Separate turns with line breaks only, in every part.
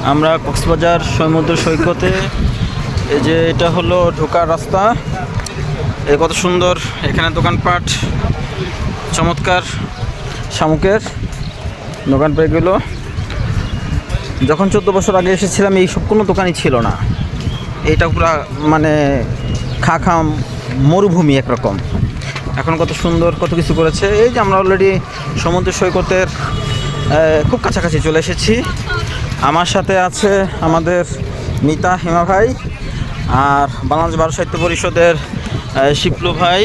আমরা কক্সবাজার সমুদ্র সৈকতে। এই যে এটা হলো ঢোকার রাস্তা। এ কত সুন্দর, এখানে দোকানপাট চমৎকার, শামুকের দোকানপাটগুলো। যখন 14 বছর আগে এসেছিলাম এই সব কোনো দোকানই ছিল না। এইটা পুরো মানে খা মরুভূমি একরকম। এখন কত সুন্দর কত কিছু করেছে। এই যে আমরা অলরেডি সমুদ্র সৈকতের খুব কাছাকাছি চলে এসেছি। আমার সাথে আছে আমাদের মিতা হিমা ভাই, আর বাংলাদেশ বারো সাহিত্য পরিষদের শিপলু ভাই,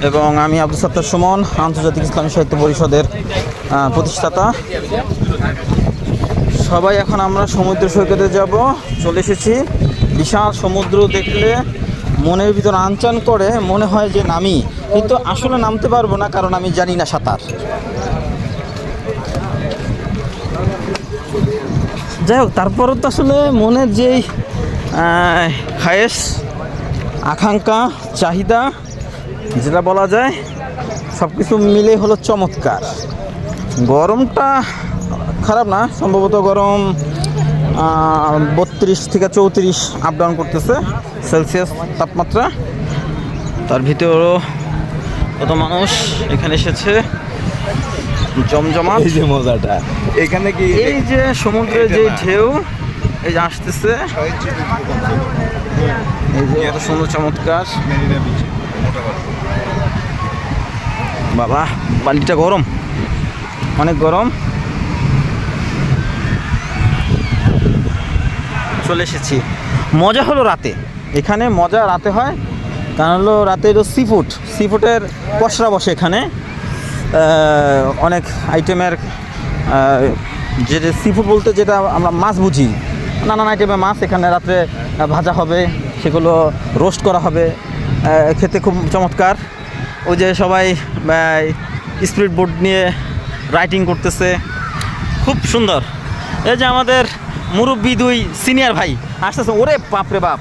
এবং আমি আব্দুল সাত্তার সুমন, আন্তর্জাতিক ইসলামী সাহিত্য পরিষদের প্রতিষ্ঠাতা। সবাই এখন আমরা সমুদ্র সৈকতে যাব, চলে এসেছি। বিশাল সমুদ্র দেখলে মনের ভিতর আনচান করে, মনে হয় যে নামি, কিন্তু আসলে নামতে পারবো না, কারণ আমি জানি না সাঁতার। যাই হোক, তারপরও তো আসলে মনের যেই খায়েশ, আকাঙ্ক্ষা, চাহিদা যেটা বলা যায়, সব কিছু মিলে হলো চমৎকার। গরমটা খারাপ না, সম্ভবত গরম 32 থেকে 34 আপ ডাউন করতেছে সেলসিয়াস তাপমাত্রা। তার ভিতরেও কত মানুষ এখানে এসেছে, জমজমাট।
এই যে মজাটা এখানে কি,
এই যে সমুদ্রের যে ঢেউ এই যে আসতেছে, এই যে এত সুন্দর চমৎকার। বাবা, বালিটা গরম, অনেক গরম। চলে এসেছি। মজা হলো রাতে, এখানে মজা রাতে হয়, কারণ হলো রাতে হলো সি ফুডের পসরা বসে এখানে। অনেক আইটেমের, যেটা সি ফুড বলতে যেটা আমরা মাছ বুঝি, নানান আইটেমের মাছ এখানে রাত্রে ভাজা হবে, সেগুলো রোস্ট করা হবে, খেতে খুব চমৎকার। ওই যে সবাই স্পিড বোট নিয়ে রাইডিং করতেছে, খুব সুন্দর। এই যে আমাদের মুরব্বি দুই সিনিয়র ভাই আসতেছে। ওরে বাপরে বাপ,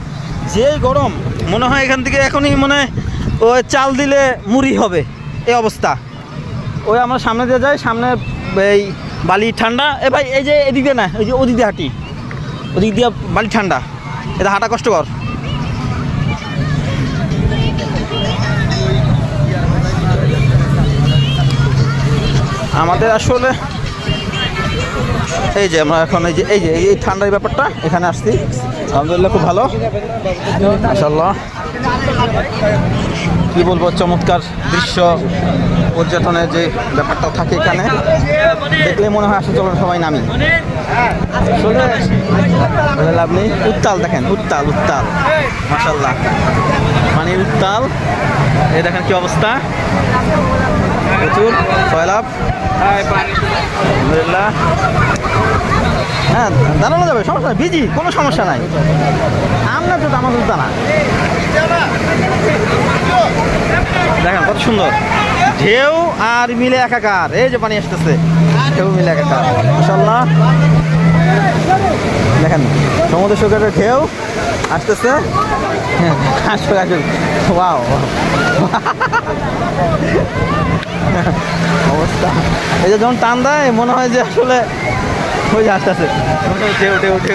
যেই গরম, মনে হয় এখান থেকে এখনই মনে ওই চাল দিলে মুড়ি হবে, এই অবস্থা। ওই আমরা সামনে দিয়ে যাই, সামনে এই বালি ঠান্ডা। এ ভাই, এই যে এদিক দিয়ে না, ওই যে ওদিক দিয়ে হাঁটি, ওদিক দিয়ে বালি ঠান্ডা, এটা হাঁটা কষ্টকর। আমাদের আসলে এই যে আমরা এখন এই ঠান্ডার ব্যাপারটা এখানে আসছি, আলহামদুলিল্লাহ খুব ভালো, মাশাআল্লাহ। কি বলবো, চমৎকার দৃশ্য, পর্যটনের যে ব্যাপারটা থাকে এখানে, দেখলে মনে হয় আসলে চলো সবাই নামি। আসলে লাভ নেই। উত্তাল দেখেন, উত্তাল মাশাআল্লাহ, মানে উত্তাল। এই দেখেন কি অবস্থা, প্রচুর সয়লাভ। আলহামদুলিল্লাহ। হ্যাঁ, দাঁড়ানো যাবে, সমস্যা নাই, বিজি, কোনো সমস্যা নাই। আমরা তো আমার জুতা না। দেখেন কত সুন্দর ঢেউ আর মিলে একাকার। এই যে পানি আসতেছে, ঢেউ মিলে একাকার, মাশাআল্লাহ। দেখেন সমুদ্র সৈকতের ঢেউ আসতেছে, ওয়াও অবস্থা। এই যে যখন টান দেয় মনে হয় যে আসলে ওই যে আসতেছে, উঠে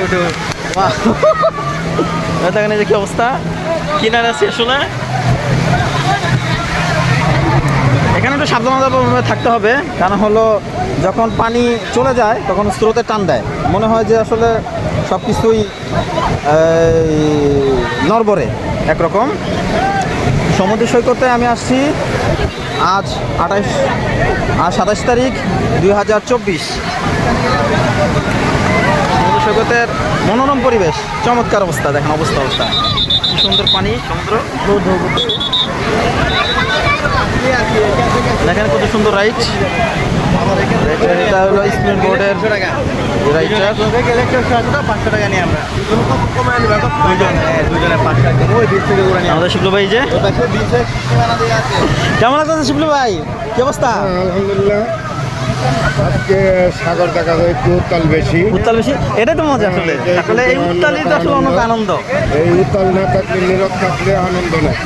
দেখেন এই যে কি অবস্থা, কিনারে আছে আসলে। এখানে একটু সাবধানতাভাবে থাকতে হবে, কারণ হলো যখন পানি চলে যায় তখন স্রোতে টান দেয়, মনে হয় যে আসলে সব কিছুই নড়বড়ে একরকম। সমুদ্র সৈকতে আমি আসছি আজ 27 তারিখ 2024। সমুদ্র সৈকতের মনোরম পরিবেশ, চমৎকার অবস্থা। দেখেন অবস্থা, কি সুন্দর পানি, সমুদ্র দেখেন কত সুন্দর রাইড। এটা হলো স্পিড বোর্ডের রাইডার। 500 টাকা নিয়ে আমরা আমাদের শিবলু ভাই, যে কেমন লাগছে শিবলু ভাই, কি অবস্থা?
আলহামদুলিল্লাহ আজকে সাগর দেখা যায় একটু উত্তাল বেশি।
উত্তাল বেশি, এটাই তো মজা আসলে। আসলে এই উত্তালই তো আসলে অনেক আনন্দ।
এই উত্তাল না থাকলে নীরব থাকলে আনন্দ নেই।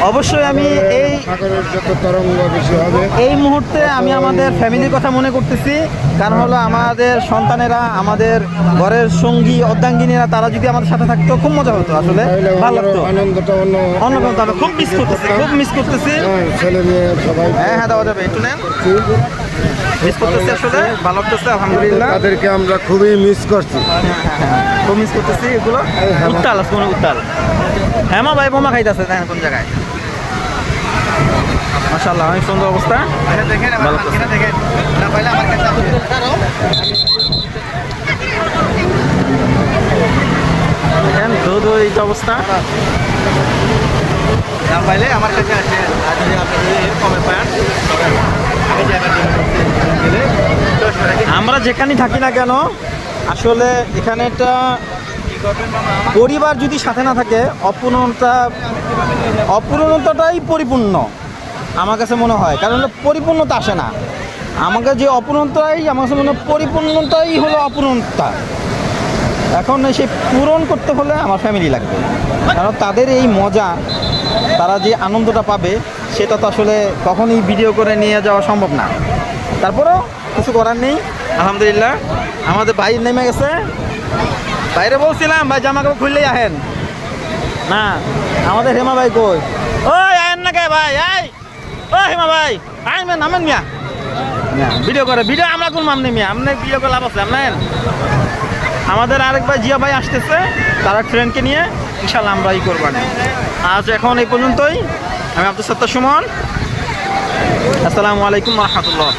অবশ্যই আমি এই
সাগরের যত তরঙ্গ বেশি হবে
এই মুহূর্তে আমি আমাদের ফ্যামিলির কথা মনে করতেছি। কারণ হলো আমাদের সন্তানেরা, আমাদের ঘরের সঙ্গী অর্ধাঙ্গিনীরা, তারা যদি আমাদের সাথে থাকতো খুব মজা হতো আসলে,
তাহলে
ভালো লাগতো।
আনন্দটা
অন্যরকম তো, আমি খুব মিস করতেছি, খুব মিস করতেছি।
ছেলে মেয়ে সবাই
হ্যাঁ হ্যাঁ, দেওয়া যাবে, একটু নেন। মিস করতেছি আসলে, ভালো লাগতেছে আলহামদুলিল্লাহ।
তাদেরকে আমরা খুবই মিস করছি।
খুব মিস করতেছি এগুলো। উত্তাল আছে, কোনো উত্তাল। হ্যাঁ মা ভাই বোমা খাইতেছে, দেখেন কোন জায়গায়। মাশাআল্লাহ, অনেক সুন্দর অবস্থা। ভালো লাগতেছে। দেখেন দুধ এই যে অবস্থা। পাইলে আমার কাছে আসে, আর যদি আপনি যদি কমে পান, আমরা যেখানেই থাকি না কেন আসলে এখানে একটা পরিবার যদি সাথে না থাকে, অপূর্ণতাটাই পরিপূর্ণ আমার কাছে মনে হয়। কারণ হলো পরিপূর্ণতা আসে না আমাকে, যে অপূর্ণতাই আমার কাছে মনে হয়, পরিপূর্ণতাই হলো অপূর্ণতা। এখন সেই পূরণ করতে হলে আমার ফ্যামিলি লাগবে, কারণ তাদের এই মজা, তারা যে আনন্দটা পাবে সেটা তো আসলে কখনই ভিডিও করে নিয়ে যাওয়া সম্ভব না। তারপরেও কিছু করার নেই, আলহামদুলিল্লাহ। আমাদের ভাই নেমে গেছে, বাইরে বলছিলাম ভাই জামা কাপড় খুললেই আহেন না। আমাদের হেমা ভাই কই? ওই আহেন না কে ভাই? ও হেমা ভাই আই নামেন মিয়া, ভিডিও করে, ভিডিও আমরা কোন মান নেই মিয়া, আপনার ভিডিও করে লাভ আছে আপনার। আমাদের আরেক ভাই জিয়া ভাই আসতেছে, তার এক ফ্রেন্ডকে নিয়ে, ইনশাল্লাহ আমরা ই করবো না। আজ এখন এই পর্যন্তই। আমি আব্দুল সত্তার সুমন। আসসালামু আলাইকুম ওয়া রাহমাতুল্লাহ।